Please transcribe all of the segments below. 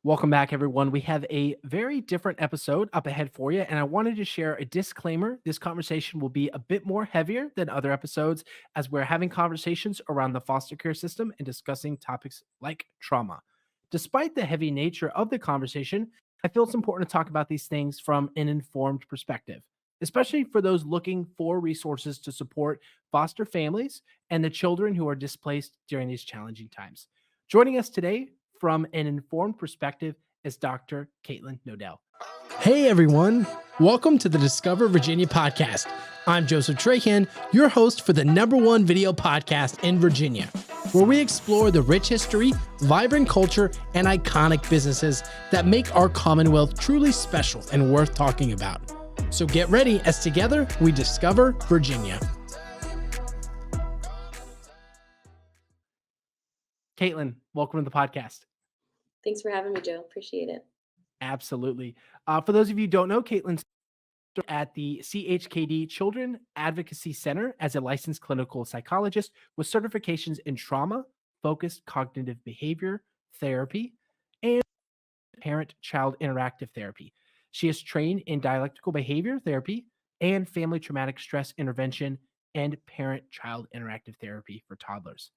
Welcome back, everyone. We have a very different episode up ahead for you, and I wanted to share a disclaimer. This conversation will be a bit more heavier than other episodes as we're having conversations around the foster care system and discussing topics like trauma. Despite the heavy nature of the conversation, I feel it's important to talk about these things from an informed perspective, especially for those looking for resources to support foster families and the children who are displaced during these challenging times. Joining us today from an informed perspective is Dr. Katlin Knodel. Hey everyone, welcome to the Discover Virginia podcast. I'm Joseph Trahan, your host for the #1 video podcast in Virginia, where we explore the rich history, vibrant culture, and iconic businesses that make our Commonwealth truly special and worth talking about. So get ready as together we discover Virginia. Katlin, welcome to the podcast. Thanks for having me, Joe. Appreciate it. Absolutely. For those of you who don't know, Katlin's at the CHKD Children Advocacy Center as a licensed clinical psychologist with certifications in trauma, focused cognitive behavior therapy, and parent-child interactive therapy. She is trained in dialectical behavior therapy and family traumatic stress intervention and parent-child interactive therapy for toddlers.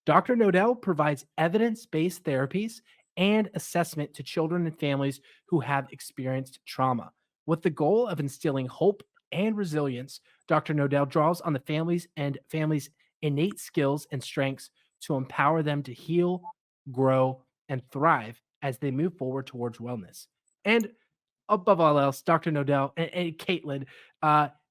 Dr. Knodel provides evidence-based therapies and assessment to children and families who have experienced trauma. With the goal of instilling hope and resilience, Dr. Knodel draws on the families' innate skills and strengths to empower them to heal, grow, and thrive as they move forward towards wellness. And above all else, Dr. Knodel and Katlin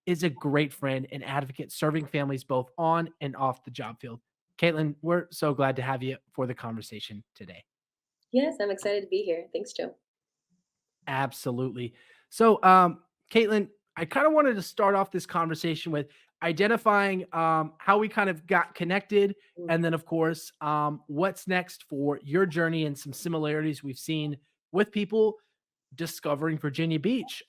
is a great friend and advocate serving families both on and off the job field. Katlin, we're so glad to have you for the conversation today. Yes, I'm excited to be here. Thanks, Joe. Absolutely. So, Katlin, I kind of wanted to start off this conversation with identifying how we kind of got connected, and then, of course, what's next for your journey and some similarities we've seen with people discovering Virginia Beach.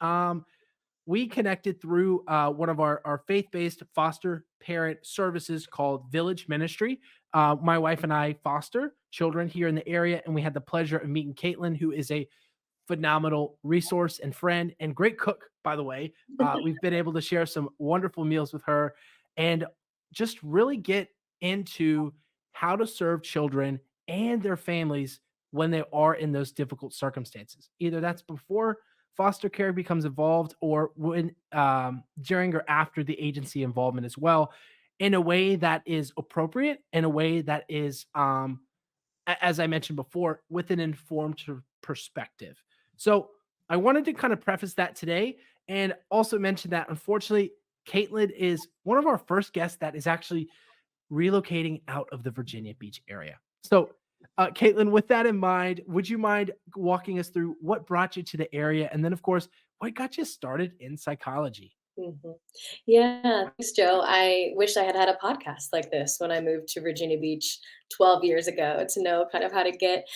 We connected through one of our faith-based foster parent services called Village Ministry. My wife and I foster children here in the area, and we had the pleasure of meeting Katlin, who is a phenomenal resource and friend and great cook, by the way. We've been able to share some wonderful meals with her and just really get into how to serve children and their families when they are in those difficult circumstances. Either that's before foster care becomes involved or when during or after the agency involvement as well, in a way that is appropriate, in a way that is as I mentioned before, with an informed perspective. So I wanted to kind of preface that today and also mention that unfortunately, Katlin is one of our first guests that is actually relocating out of the Virginia Beach area. So, Katlin, with that in mind, would you mind walking us through what brought you to the area? And then, of course, what got you started in psychology? hmm Yeah, thanks, Joe. I wish I had had a podcast like this when I moved to Virginia Beach 12 years ago to know kind of how to get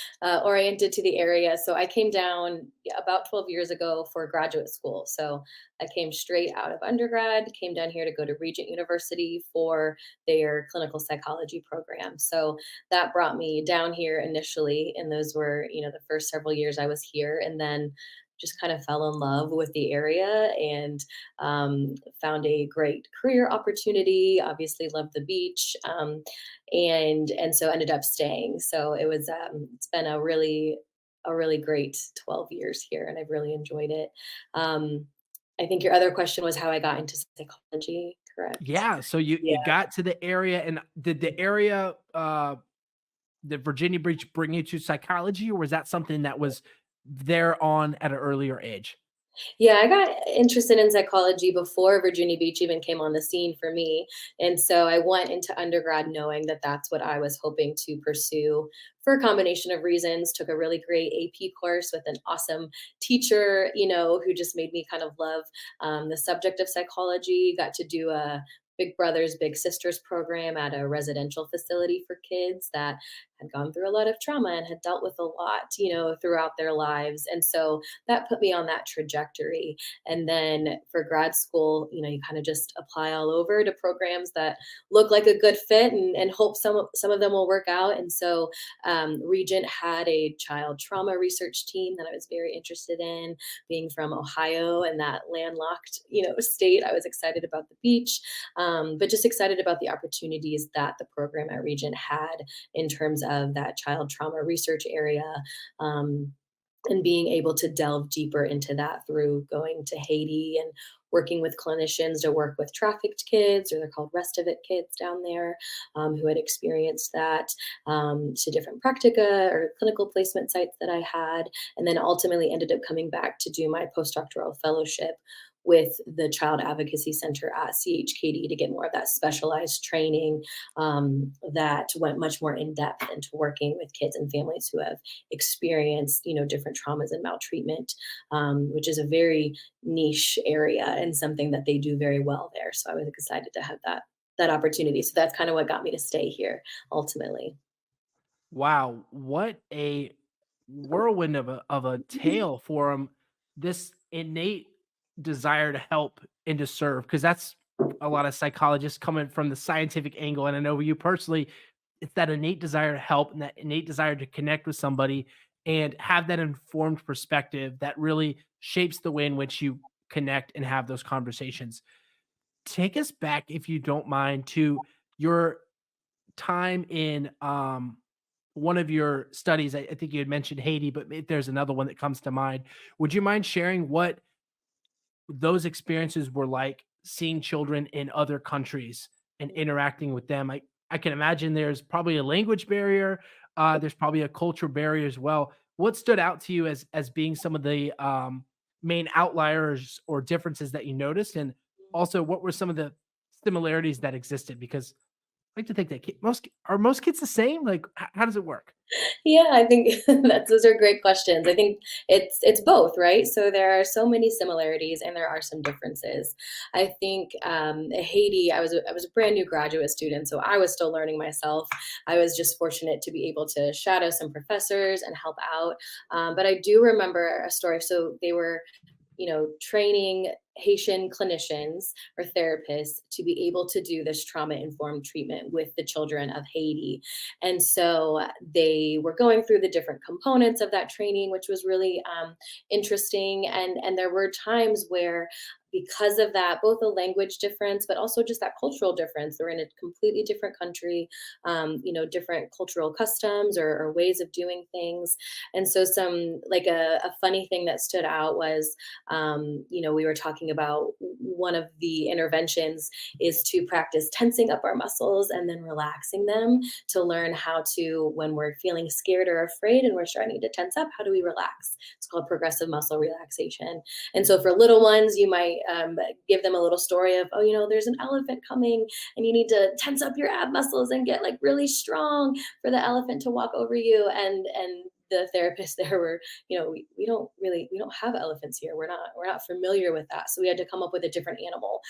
oriented to the area. So I came down about 12 years ago for graduate school. So I came straight out of undergrad, came down here to go to Regent University for their clinical psychology program. So that brought me down here initially. And those were, the first several years I was here. And then just kind of fell in love with the area and found a great career opportunity. Obviously, loved the beach, and so ended up staying. So it's been a really great 12 years here, and I've really enjoyed it. I think your other question was how I got into psychology, correct? Yeah. So you Yeah. got to the area, and did the area, the Virginia Beach, bring you to psychology, or was that something that was there on at an earlier age? Yeah, I got interested in psychology before Virginia Beach even came on the scene for me. And so I went into undergrad knowing that that's what I was hoping to pursue for a combination of reasons. Took a really great AP course with an awesome teacher, who just made me kind of love the subject of psychology. Got to do a Big Brothers Big Sisters program at a residential facility for kids that had gone through a lot of trauma and had dealt with a lot, throughout their lives. And so that put me on that trajectory. And then for grad school, you kind of just apply all over to programs that look like a good fit, and hope some of them will work out. And so Regent had a child trauma research team that I was very interested in. Being from Ohio and that landlocked, state, I was excited about the beach, but just excited about the opportunities that the program at Regent had in terms of that child trauma research area. Um, and being able to delve deeper into that through going to Haiti and working with clinicians to work with trafficked kids, or they're called rest of it kids down there, who had experienced that, to different practica or clinical placement sites that I had, and then ultimately ended up coming back to do my postdoctoral fellowship with the Child Advocacy Center at CHKD to get more of that specialized training, that went much more in depth into working with kids and families who have experienced, different traumas and maltreatment, which is a very niche area and something that they do very well there. So I was excited to have that opportunity. So that's kind of what got me to stay here ultimately. Wow, what a whirlwind of a tale for him. This innate desire to help and to serve, because that's a lot of psychologists coming from the scientific angle. And I know you personally, it's that innate desire to help and that innate desire to connect with somebody and have that informed perspective that really shapes the way in which you connect and have those conversations. Take us back, if you don't mind, to your time in one of your studies. I think you had mentioned Haiti, but if there's another one that comes to mind, would you mind sharing what those experiences were like, seeing children in other countries and interacting with them? I can imagine there's probably a language barrier. There's probably a cultural barrier as well. What stood out to you as being some of the main outliers or differences that you noticed, and also what were some of the similarities that existed? Because I like to think that most kids the same. Like, how does it work? Yeah, I think those are great questions. I think it's both, right? So there are so many similarities and there are some differences. I think Haiti, I was a brand new graduate student, so I was still learning myself. I was just fortunate to be able to shadow some professors and help out. But I do remember a story. So they were, training Haitian clinicians or therapists to be able to do this trauma informed treatment with the children of Haiti. And so they were going through the different components of that training, which was really interesting. And there were times where, because of that, both a language difference, but also just that cultural difference. They're in a completely different country, different cultural customs or ways of doing things. And so some like a funny thing that stood out was, we were talking about one of the interventions is to practice tensing up our muscles and then relaxing them to learn how to, when we're feeling scared or afraid and we're starting to tense up, how do we relax? It's called progressive muscle relaxation. And so for little ones, you might give them a little story of, oh, there's an elephant coming and you need to tense up your ab muscles and get like really strong for the elephant to walk over you. And the therapists there were, we don't have elephants here. We're not familiar with that. So we had to come up with a different animal,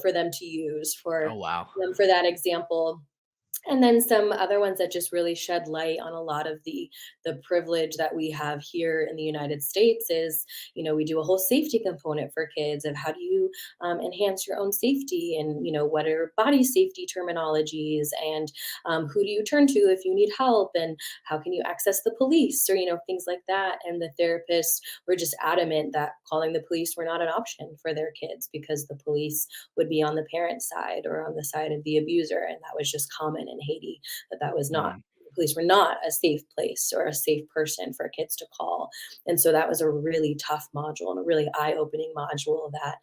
for them to use Oh, wow. for that example. And then some other ones that just really shed light on a lot of the privilege that we have here in the United States is, we do a whole safety component for kids of how do you enhance your own safety, and what are body safety terminologies, and who do you turn to if you need help, and how can you access the police, or things like that. And the therapists were just adamant that calling the police were not an option for their kids, because the police would be on the parent side or on the side of the abuser, and that was just common in Haiti, that was not, Mm. the police were not a safe place or a safe person for kids to call. And so that was a really tough module and a really eye-opening module that,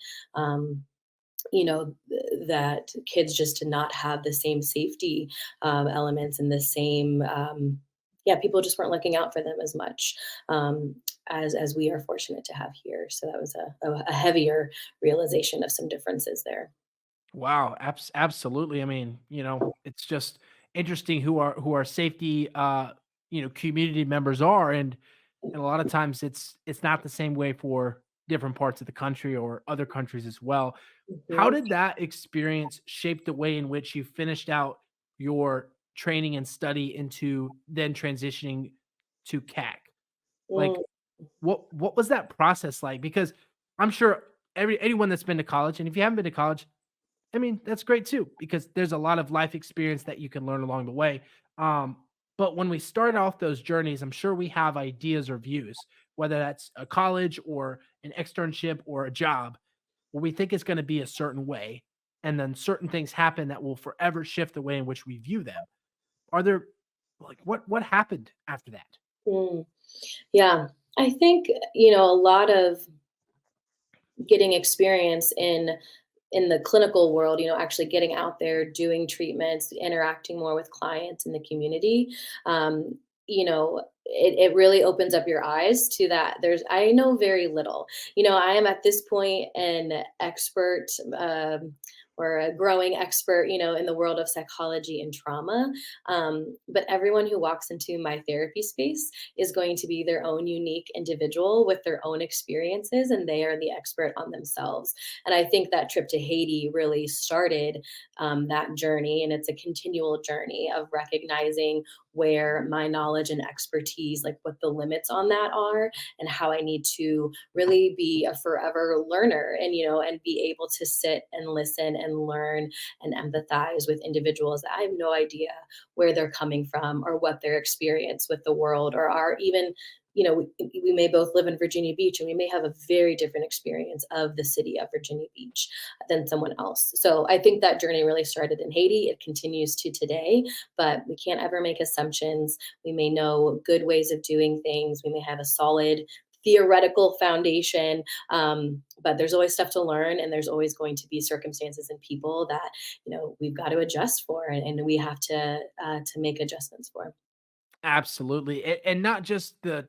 that kids just did not have the same safety elements and the same, yeah, people just weren't looking out for them as much, as we are fortunate to have here. So that was a heavier realization of some differences there. Wow, absolutely. I mean, it's just interesting who our safety community members are, and a lot of times it's not the same way for different parts of the country or other countries as well. How Mhm. did that experience shape the way in which you finished out your training and study into then transitioning to CAC? Like, Mm, what was that process like? Because I'm sure anyone that's been to college, and if you haven't been to college, I mean, that's great too, because there's a lot of life experience that you can learn along the way. Um, but when we start off those journeys, I'm sure we have ideas or views, whether that's a college or an externship or a job, where we think it's going to be a certain way. And then certain things happen that will forever shift the way in which we view them. Are there like what happened after that? mm. Yeah, I think, a lot of getting experience in the clinical world, actually getting out there, doing treatments, interacting more with clients in the community, it really opens up your eyes to that. I know very little. I am at this point an expert, or a growing expert, in the world of psychology and trauma. But everyone who walks into my therapy space is going to be their own unique individual with their own experiences, and they are the expert on themselves. And I think that trip to Haiti really started that journey. And it's a continual journey of recognizing where my knowledge and expertise, like what the limits on that are, and how I need to really be a forever learner, and be able to sit and listen and learn and empathize with individuals that I have no idea where they're coming from or what their experience with the world or are even, we may both live in Virginia Beach and we may have a very different experience of the city of Virginia Beach than someone else. So I think that journey really started in Haiti. It continues to today, but we can't ever make assumptions. We may know good ways of doing things. We may have a solid theoretical foundation, but there's always stuff to learn, and there's always going to be circumstances and people that we've got to adjust for, and we have to make adjustments for. Absolutely. And not just the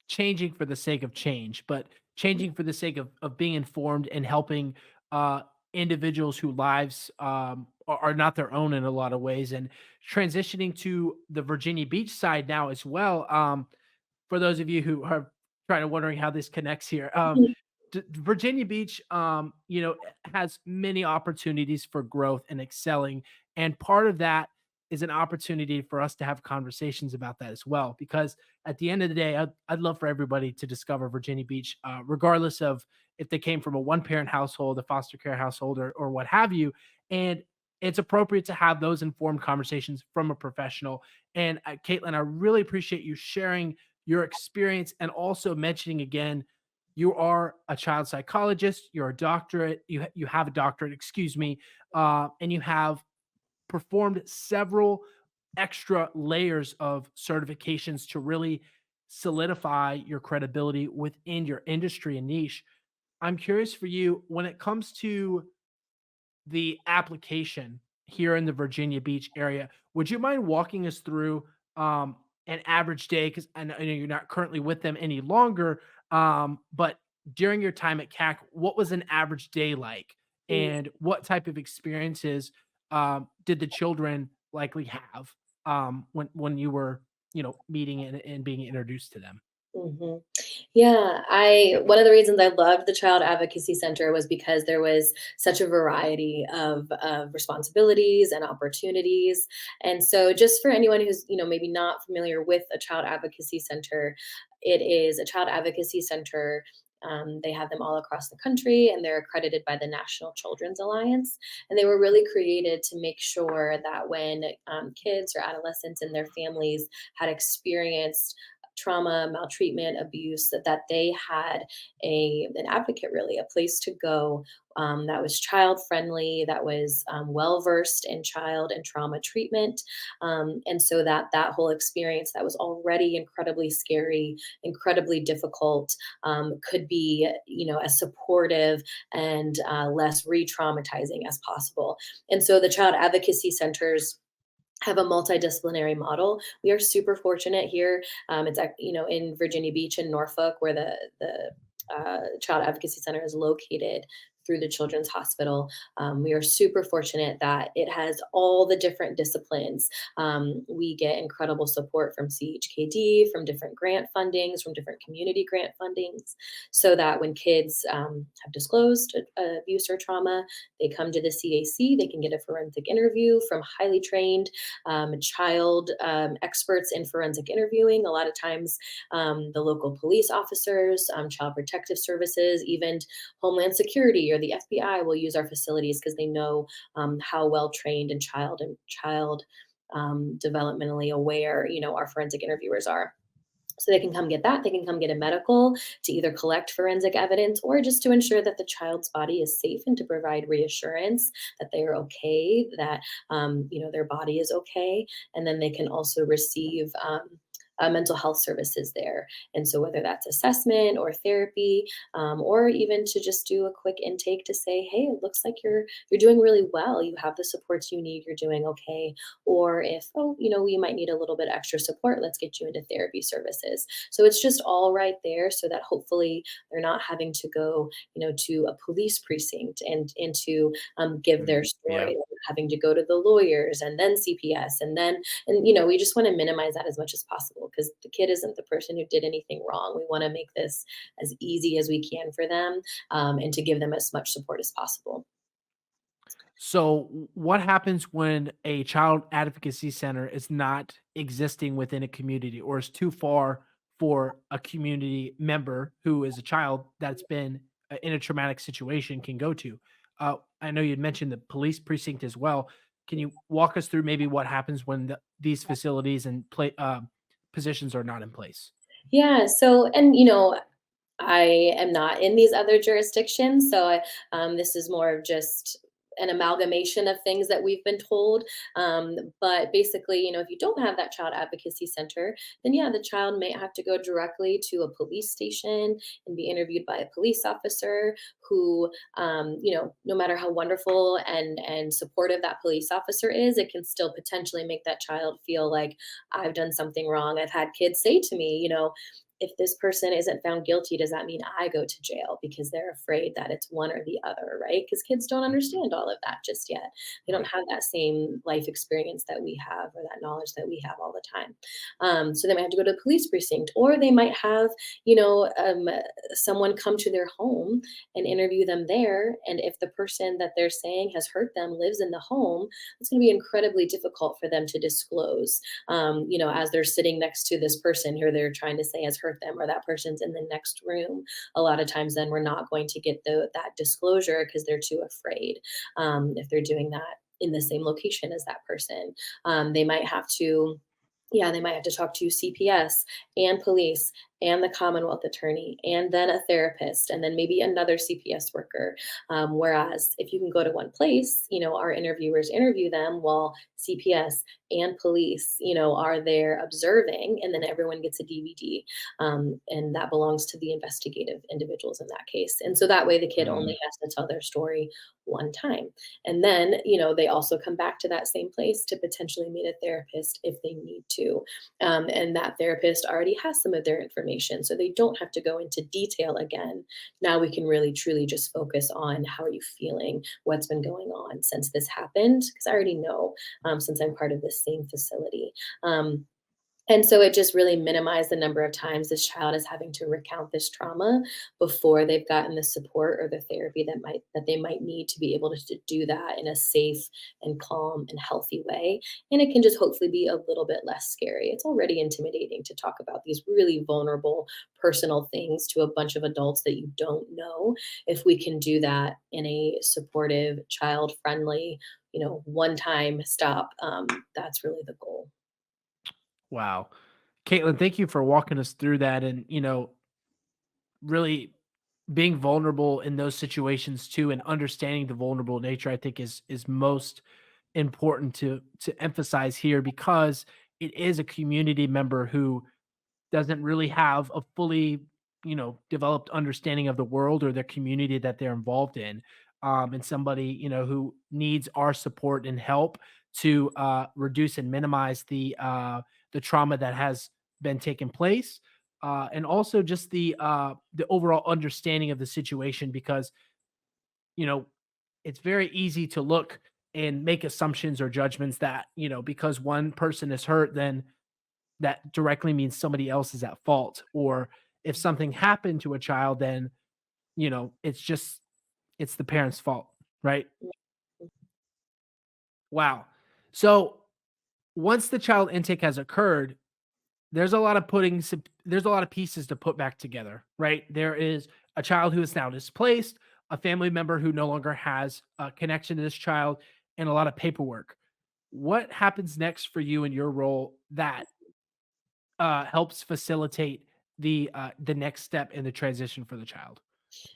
changing for the sake of change, but changing for the sake of being informed and helping uh, individuals whose lives are not their own in a lot of ways, and transitioning to the Virginia Beach side now as well. For those of you who are trying to wondering how this connects here, Virginia Beach, has many opportunities for growth and excelling, and part of that is an opportunity for us to have conversations about that as well. Because at the end of the day, I'd love for everybody to discover Virginia Beach, regardless of if they came from a one-parent household, a foster care household, or what have you. And it's appropriate to have those informed conversations from a professional. And Caitlin, I really appreciate you sharing your experience and also mentioning again you are a child psychologist, you're a doctorate, you have a doctorate, excuse me, and you have performed several extra layers of certifications to really solidify your credibility within your industry and niche. I'm curious for you when it comes to the application here in the Virginia Beach area. Would you mind walking us through an average day? Because I know you're not currently with them any longer, but during your time at CAC, what was an average day like, and what type of experiences did the children likely have when you were meeting and being introduced to them? Mhm. Yeah, I one of the reasons I loved the Child Advocacy Center was because there was such a variety of responsibilities and opportunities. And so just for anyone who's, maybe not familiar with a Child Advocacy Center, it is a Child Advocacy Center. They have them all across the country, and they're accredited by the National Children's Alliance. And they were really created to make sure that when kids or adolescents and their families had experienced trauma, maltreatment, abuse, that they had an advocate, really, a place to go that was child friendly, that was well versed in child and trauma treatment, and so that whole experience that was already incredibly scary, incredibly difficult, could be as supportive and less re-traumatizing as possible. And so the child advocacy centers have a multidisciplinary model. We are super fortunate here. In Virginia Beach and Norfolk, where the Child Advocacy Center is located. through the Children's Hospital. We are super fortunate that it has all the different disciplines. We get incredible support from CHKD, from different grant fundings, from different community grant fundings, so that when kids have disclosed abuse or trauma, they come to the CAC, they can get a forensic interview from highly trained child experts in forensic interviewing. A lot of times, the local police officers, Child Protective Services, even Homeland Security or the FBI will use our facilities because they know how well trained and child developmentally aware, our forensic interviewers are. So they can come get that. They can come get a medical to either collect forensic evidence or just to ensure that the child's body is safe and to provide reassurance that they are okay, that their body is okay, and then they can also receive mental health services there. And so whether that's assessment or therapy, or even to just do a quick intake to say, hey, it looks like you're doing really well. You have the supports you need. You're doing okay. Or if, you might need a little bit extra support, let's get you into therapy services. So it's just all right there so that hopefully they're not having to go, to a police precinct and to give their Yeah. story, having to go to the lawyers and then CPS and we just want to minimize that as much as possible because the kid isn't the person who did anything wrong. We want to make this as easy as we can for them, and to give them as much support as possible. So, what happens when a child advocacy center is not existing within a community or is too far for a community member who is a child that's been in a traumatic situation can go to? I know you'd mentioned the police precinct as well. Can you walk us through maybe what happens when these facilities and positions are not in place? Yeah. So, and I am not in these other jurisdictions, so this is more of just an amalgamation of things that we've been told. But basically, if you don't have that child advocacy center, then yeah, the child may have to go directly to a police station and be interviewed by a police officer who, no matter how wonderful and supportive that police officer is, it can still potentially make that child feel like I've done something wrong. I've had kids say to me, if this person isn't found guilty, does that mean I go to jail? Because they're afraid that it's one or the other, right? Because kids don't understand all of that just yet. They don't Right. have that same life experience that we have or that knowledge that we have all the time. So they might have to go to the police precinct, or they might have, someone come to their home and interview them there. And if the person that they're saying has hurt them lives in the home, it's going to be incredibly difficult for them to disclose, as they're sitting next to this person who they're trying to say has hurt them, or that person's in the next room. A lot of times then we're not going to get that disclosure because they're too afraid, if they're doing that in the same location as that person. They might have to Yeah, they might have to talk to CPS and police and the Commonwealth attorney and then a therapist and then maybe another CPS worker. Whereas if you can go to one place, our interviewers interview them while CPS and police, are there observing, and then everyone gets a DVD. And that belongs to the investigative individuals in that case. And so that way the kid only has to tell their story one time. And then, they also come back to that same place to potentially meet a therapist if they need to. And that therapist already has some of their information, so they don't have to go into detail again. Now we can really truly just focus on how are you feeling, what's been going on since this happened, because I already know, since I'm part of this same facility. And so it just really minimized the number of times this child is having to recount this trauma before they've gotten the support or the therapy that they might need to be able to do that in a safe and calm and healthy way. And it can just hopefully be a little bit less scary. It's already intimidating to talk about these really vulnerable personal things to a bunch of adults that you don't know. If we can do that in a supportive, child friendly, one time stop, that's really the goal. Wow. Caitlin, thank you for walking us through that and, really being vulnerable in those situations too and understanding the vulnerable nature I think is most important to emphasize here because it is a community member who doesn't really have a fully, developed understanding of the world or their community that they're involved in. And somebody, who needs our support and help to reduce and minimize the trauma that has been taking place, and also just the overall understanding of the situation because you know, it's very easy to look and make assumptions or judgments that, because one person is hurt, then that directly means somebody else is at fault. Or if something happened to a child, then, it's the parent's fault, right? Wow. So once the child intake has occurred, there's a lot of pieces to put back together, right? There is a child who is now displaced, a family member who no longer has a connection to this child, and a lot of paperwork. What happens next for you in your role that helps facilitate the next step in the transition for the child?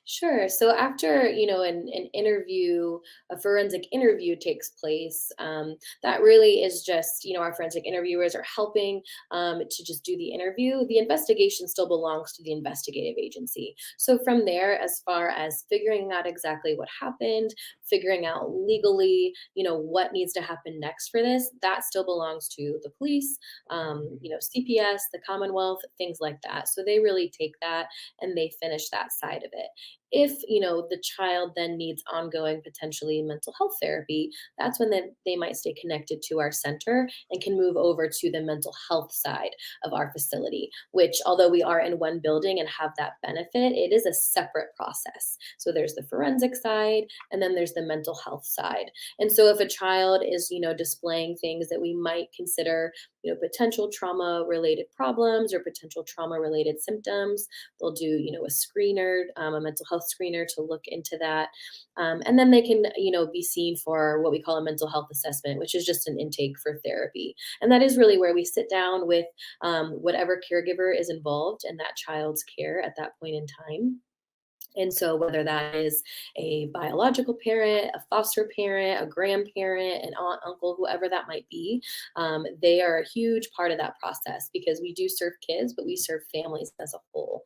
Sure. So after, an interview, a forensic interview takes place, that really is just, our forensic interviewers are helping to just do the interview. The investigation still belongs to the investigative agency. So from there, as far as figuring out exactly what happened, figuring out legally, what needs to happen next for this, that still belongs to the police, CPS, the Commonwealth, things like that. So they really take that and they finish that side of it. If the child then needs ongoing potentially mental health therapy, that's when they might stay connected to our center and can move over to the mental health side of our facility, which, although we are in one building and have that benefit, it is a separate process. So there's the forensic side and then there's the mental health side. And so if a child is displaying things that we might consider potential trauma related problems or potential trauma related symptoms, they'll do a screener, a mental health screener to look into that. And then they can be seen for what we call a mental health assessment, which is just an intake for therapy. And that is really where we sit down with whatever caregiver is involved in that child's care at that point in time. And so, whether that is a biological parent, a foster parent, a grandparent, an aunt, uncle, whoever that might be, they are a huge part of that process because we do serve kids, but we serve families as a whole,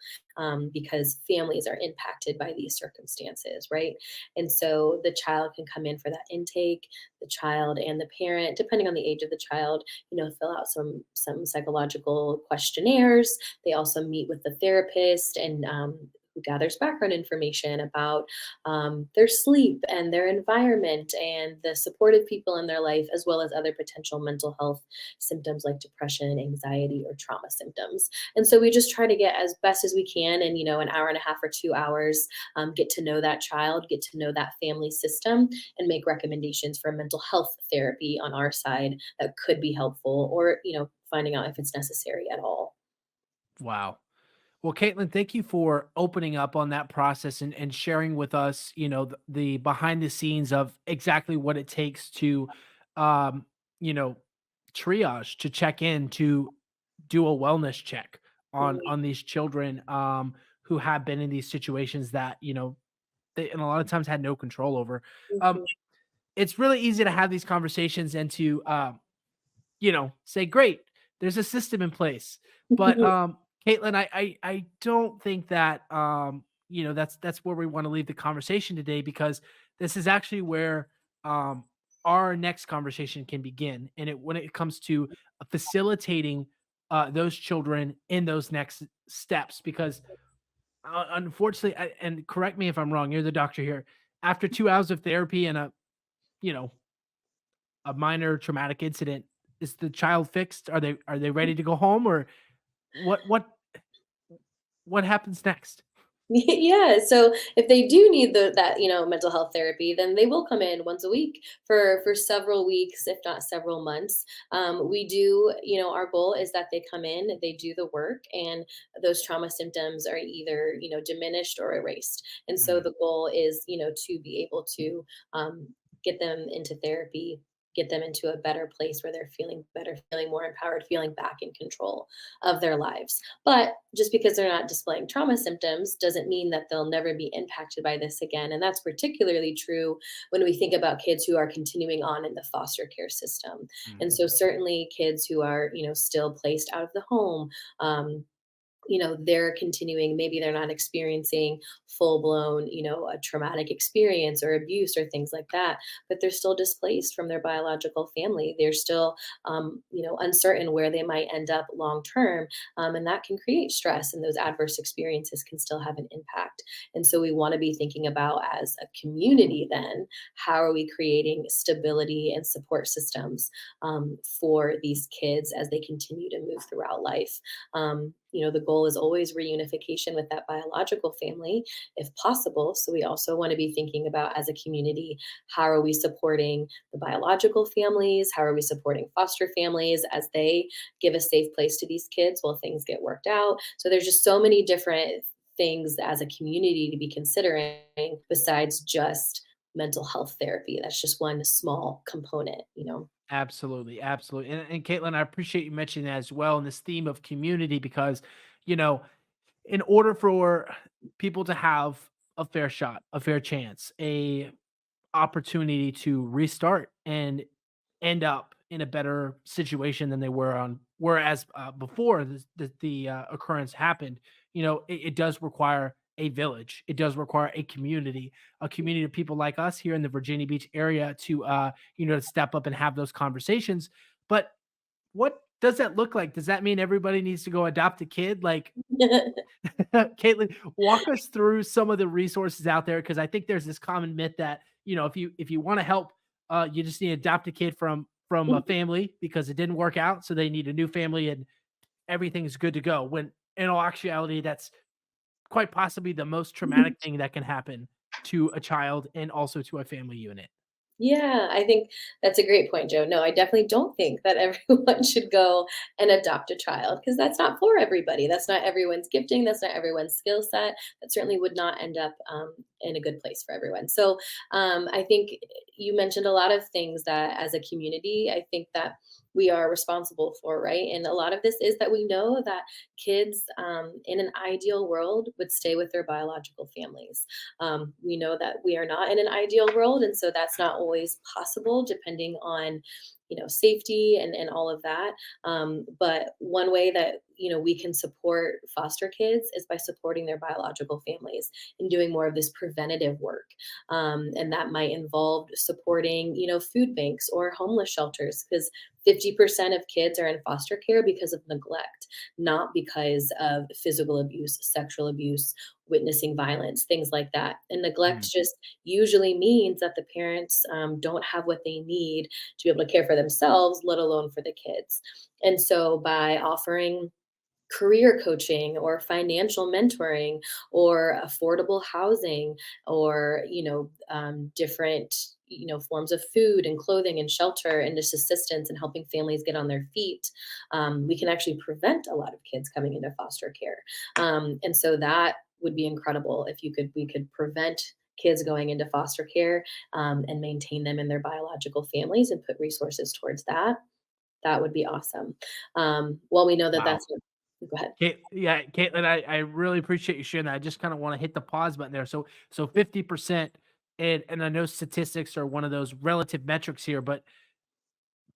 because families are impacted by these circumstances, right? And so, the child can come in for that intake. The child and the parent, depending on the age of the child, fill out some psychological questionnaires. They also meet with the therapist and who gathers background information about their sleep and their environment and the supportive people in their life, as well as other potential mental health symptoms like depression, anxiety, or trauma symptoms. And so we just try to get as best as we can in, an hour and a half or 2 hours, get to know that child, get to know that family system, and make recommendations for mental health therapy on our side that could be helpful or, finding out if it's necessary at all. Wow. Well, Caitlin, thank you for opening up on that process and sharing with us, the behind the scenes of exactly what it takes to, um, you know, triage, to check in, to do a wellness check on these children, who have been in these situations that, they and a lot of times had no control over. Um, Mhm. it's really easy to have these conversations and to, say, great, there's a system in place. But Caitlin, I don't think that that's where we want to leave the conversation today, because this is actually where our next conversation can begin. And when it comes to facilitating those children in those next steps, because unfortunately, and correct me if I'm wrong, you're the doctor here. After 2 hours of therapy and you know a minor traumatic incident, is the child fixed? Are they ready to go home, or what what happens next? Yeah, so if they do need that mental health therapy, then they will come in once a week for several weeks, if not several months. We do, our goal is that they come in, they do the work, and those trauma symptoms are either diminished or erased. And so Mhm. the goal is to be able to get them into therapy. Get them into a better place where they're feeling better, feeling more empowered, feeling back in control of their lives. But just because they're not displaying trauma symptoms doesn't mean that they'll never be impacted by this again. And that's particularly true when we think about kids who are continuing on in the foster care system. And Mhm. so certainly kids who are, still placed out of the home, they're continuing, maybe they're not experiencing full blown, a traumatic experience or abuse or things like that, but they're still displaced from their biological family. They're still, uncertain where they might end up long term. And that can create stress, and those adverse experiences can still have an impact. And so we want to be thinking about, as a community, then, how are we creating stability and support systems for these kids as they continue to move throughout life. The goal is always reunification with that biological family if possible. So we also want to be thinking about, as a community, how are we supporting the biological families? How are we supporting foster families as they give a safe place to these kids while things get worked out? So there's just so many different things as a community to be considering besides just mental health therapy. That's just one small component. Absolutely, absolutely. And Caitlin, I appreciate you mentioning that as well in this theme of community because, you know, in order for people to have a fair shot, a fair chance, a opportunity to restart and end up in a better situation than they were as before the occurrence happened. It does require a village. It does require a community of people like us here in the Virginia Beach area to to step up and have those conversations. But what does that look like? Does that mean everybody needs to go adopt a kid? Like, Caitlin, walk us through some of the resources out there because I think there's this common myth that if you want to help, you just need to adopt a kid from a family because it didn't work out, so they need a new family and everything's good to go. When in all actuality, that's quite possibly the most traumatic thing that can happen to a child and also to a family unit. Yeah, I think that's a great point, Joe. No, I definitely don't think that everyone should go and adopt a child, because that's not for everybody. That's not everyone's gifting. That's not everyone's skill set. That certainly would not end up in a good place for everyone. So I think you mentioned a lot of things that, as a community, I think that we are responsible for, right? And a lot of this is that we know that kids, in an ideal world, would stay with their biological families. We know that we are not in an ideal world, and so that's not always possible, depending on safety and all of that. But one way that we can support foster kids is by supporting their biological families and doing more of this preventative work. And that might involve supporting food banks or homeless shelters, because 50% of kids are in foster care because of neglect, not because of physical abuse, sexual abuse, witnessing violence, things like that. And neglect Mm. just usually means that the parents don't have what they need to be able to care for themselves, let alone for the kids. And so by offering career coaching or financial mentoring or affordable housing or different forms of food and clothing and shelter and just assistance and helping families get on their feet, we can actually prevent a lot of kids coming into foster care. And so that would be incredible if we could prevent kids going into foster care, and maintain them in their biological families and put resources towards that. That would be awesome. Well, we know that Wow. that's go ahead. Yeah, Caitlin, I really appreciate you sharing that. I just kind of want to hit the pause button there. So 50%, and I know statistics are one of those relative metrics here, but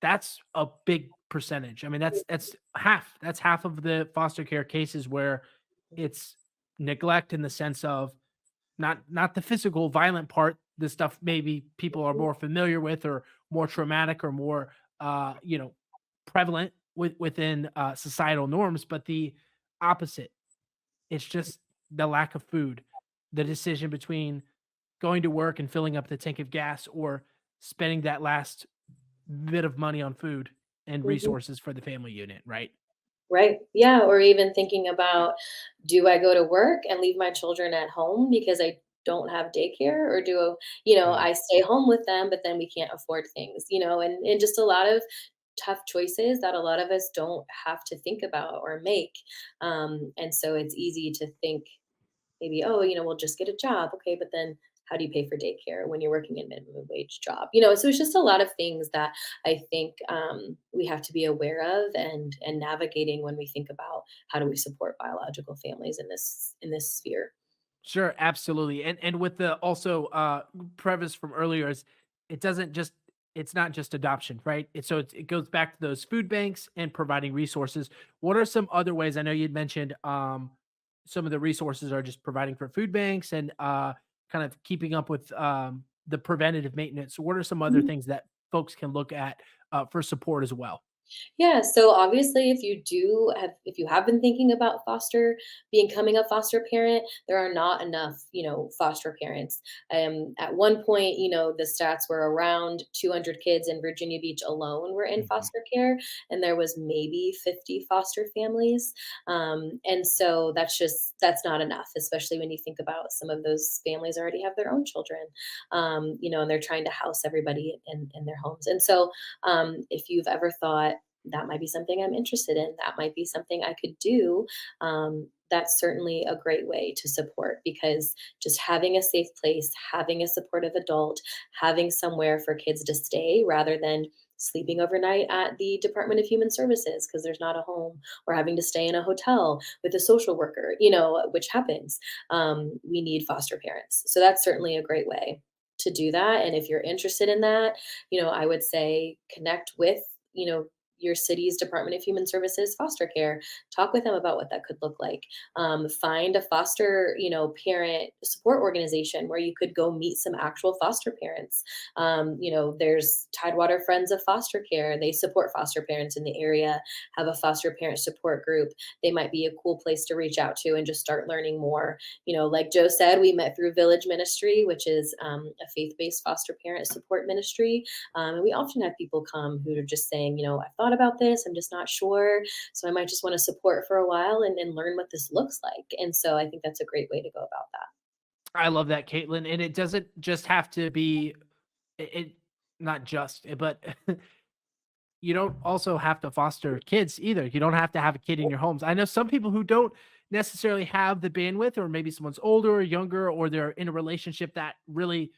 that's a big percentage. I mean, that's half. That's half of the foster care cases where it's neglect in the sense of not the physical violent part, the stuff maybe people are more familiar with or more traumatic or more prevalent within societal norms, but the opposite. It's just the lack of food, the decision between going to work and filling up the tank of gas or spending that last bit of money on food and Mhm. resources for the family unit, right? Right. Yeah. Or even thinking about, do I go to work and leave my children at home because I don't have daycare? Or Mm. I stay home with them, but then we can't afford things, and just a lot of tough choices that a lot of us don't have to think about or make. And so it's easy to think, maybe, oh, we'll just get a job. Okay, but then how do you pay for daycare when you're working a minimum wage job? So it's just a lot of things that I think we have to be aware of and navigating when we think about how do we support biological families in this sphere. Sure, absolutely. And with the also preface from earlier is it doesn't just it's not just adoption, right? It goes back to those food banks and providing resources. What are some other ways? I know you'd mentioned some of the resources are just providing for food banks and kind of keeping up with the preventative maintenance. What are some other things that folks can look at for support as well? Yeah, so obviously if you have been thinking about becoming a foster parent, there are not enough, foster parents. At one point, the stats were around 200 kids in Virginia Beach alone were in Mhm. foster care, and there was maybe 50 foster families. And so that's not enough, especially when you think about some of those families already have their own children, and they're trying to house everybody in their homes. And so if you've ever thought that might be something I'm interested in, that might be something I could do, that's certainly a great way to support because just having a safe place, having a supportive adult, having somewhere for kids to stay rather than sleeping overnight at the Department of Human Services because there's not a home or having to stay in a hotel with a social worker, which happens. We need foster parents. So that's certainly a great way to do that. And if you're interested in that, I would say connect with, your city's Department of Human Services foster care. Talk with them about what that could look like. Find a foster, parent support organization where you could go meet some actual foster parents. There's Tidewater Friends of Foster Care. They support foster parents in the area, have a foster parent support group. They might be a cool place to reach out to and just start learning more. Like Joe said, we met through Village Ministry, which is a faith based foster parent support ministry. And we often have people come who are just saying, I've thought about this, I'm just not sure. So I might just want to support for a while and learn what this looks like. And so I think that's a great way to go about that. I love that, Caitlin. And it doesn't just have to be it not just, but you don't also have to foster kids either. You don't have to have a kid in your homes. I know some people who don't necessarily have the bandwidth, or maybe someone's older or younger, or they're in a relationship that really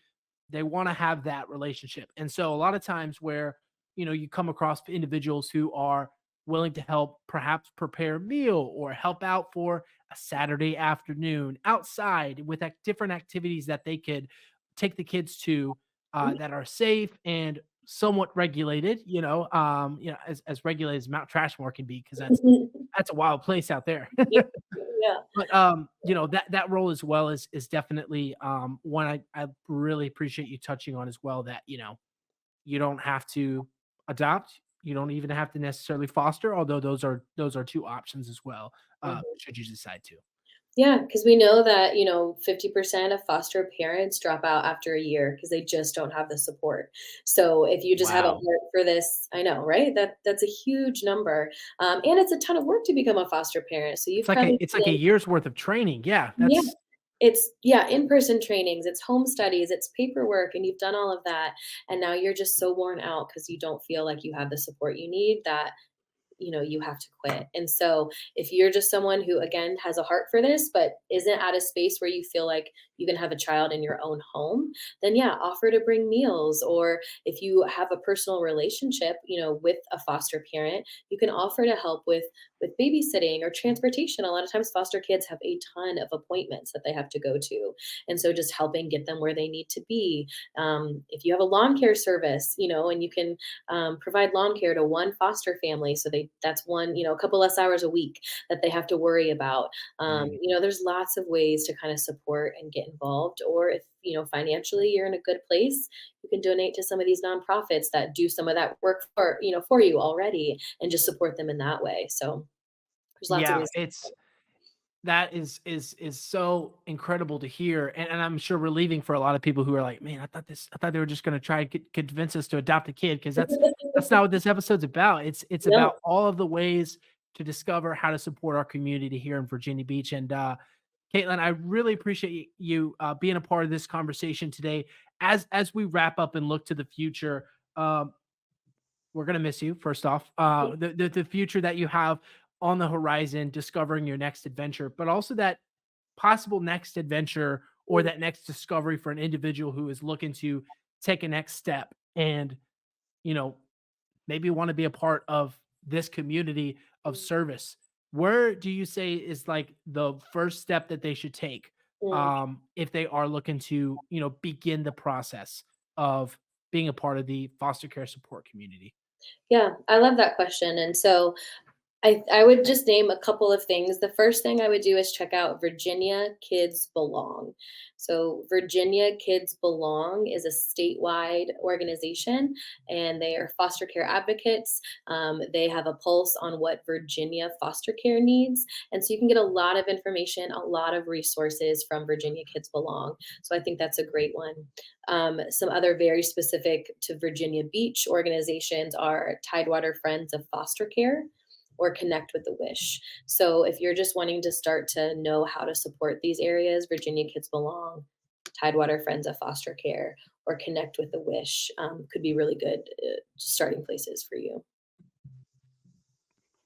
they want to have that relationship. And so a lot of times where, you come across individuals who are willing to help perhaps prepare a meal or help out for a Saturday afternoon outside with different activities that they could take the kids to that are safe and somewhat regulated, as regulated as Mount Trashmore can be, because that's a wild place out there. Yeah. Yeah. But that role as well is definitely one I really appreciate you touching on as well. That you don't have to adopt, you don't even have to necessarily foster, although those are two options as well. Should you decide to. Yeah, because we know that, 50% of foster parents drop out after a year because they just don't have the support. So if you just have a Wow. heart for this, I know, right? That's a huge number. And it's a ton of work to become a foster parent. So It's you've like a probably it's like a been, year's worth of training. Yeah, yeah, that's in-person trainings, it's home studies, it's paperwork, and you've done all of that. And now you're just so worn out because you don't feel like you have the support you need that you have to quit. And so if you're just someone who again has a heart for this but isn't at a space where you feel like you can have a child in your own home, then yeah, offer to bring meals. Or if you have a personal relationship, with a foster parent, you can offer to help with babysitting or transportation. A lot of times foster kids have a ton of appointments that they have to go to. And so just helping get them where they need to be. If you have a lawn care service, and you can provide lawn care to one foster family. So that's one, a couple less hours a week that they have to worry about. mm, There's lots of ways to kind of support and get involved. Or if, financially you're in a good place, you can donate to some of these nonprofits that do some of that work for you already and just support them in that way. So there's lots of yeah, ways. it's that is so incredible to hear, and I'm sure relieving for a lot of people who are like, "Man, I thought they were just gonna try and convince us to adopt a kid," because that's not what this episode's about. It's No. about all of the ways to discover how to support our community here in Virginia Beach. And Caitlin, I really appreciate you being a part of this conversation today. As we wrap up and look to the future, um, we're gonna miss you. First off, the future that you have on the horizon, discovering your next adventure, but also that possible next adventure or that next discovery for an individual who is looking to take a next step and you know maybe want to be a part of this community of service. Where do you say is like the first step that they should take Mm. if they are looking to begin the process of being a part of the foster care support community? Yeah, I love that question. And so I would just name a couple of things. The first thing I would do is check out Virginia Kids Belong. So, Virginia Kids Belong is a statewide organization, and they are foster care advocates. They have a pulse on what Virginia foster care needs. And so, you can get a lot of information, a lot of resources from Virginia Kids Belong. So, I think that's a great one. Some other very specific to Virginia Beach organizations are Tidewater Friends of Foster Care or Connect with the Wish. So if you're just wanting to start to know how to support these areas, Virginia Kids Belong, Tidewater Friends of Foster Care, or Connect with the Wish could be really good starting places for you.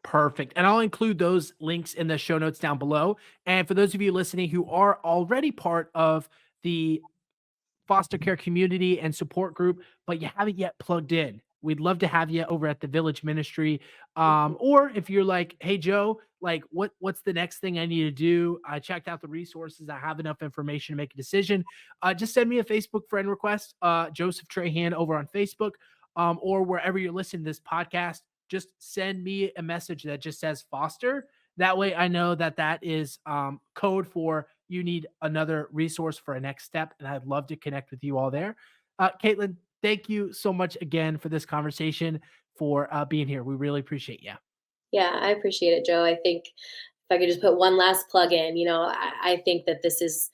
Perfect. And I'll include those links in the show notes down below. And for those of you listening who are already part of the foster care community and support group, but you haven't yet plugged in, we'd love to have you over at the Village Ministry. Or if you're like, hey Joe, like what's the next thing I need to do? I checked out the resources. I have enough information to make a decision. Just send me a Facebook friend request, Joseph Trahan over on Facebook, or wherever you're listening to this podcast. Just send me a message that just says foster. That way I know that that is code for you need another resource for a next step. And I'd love to connect with you all there. Katlin, thank you so much again for this conversation, for being here. We really appreciate you. Yeah, I appreciate it, Joe. I think if I could just put one last plug in, I think that this is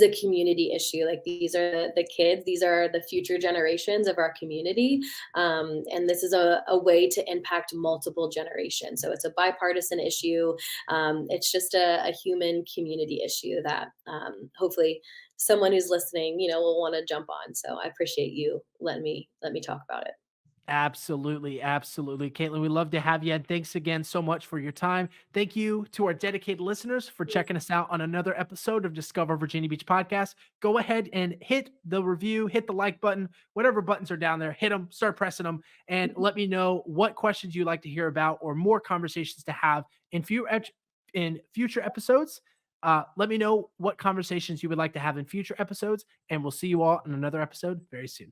a community issue. Like these are the kids, these are the future generations of our community. And this is a way to impact multiple generations. So it's a bipartisan issue. It's just a human community issue that hopefully someone who's listening, will want to jump on. So I appreciate you letting me talk about it. Absolutely. Absolutely. Caitlin, we love to have you. And thanks again so much for your time. Thank you to our dedicated listeners for checking us out on another episode of Discover Virginia Beach Podcast. Go ahead and hit the review, hit the like button, whatever buttons are down there, hit them, start pressing them, and let me know what questions you'd like to hear about or more conversations to have in future episodes. Let me know what conversations you would like to have in future episodes, and we'll see you all in another episode very soon.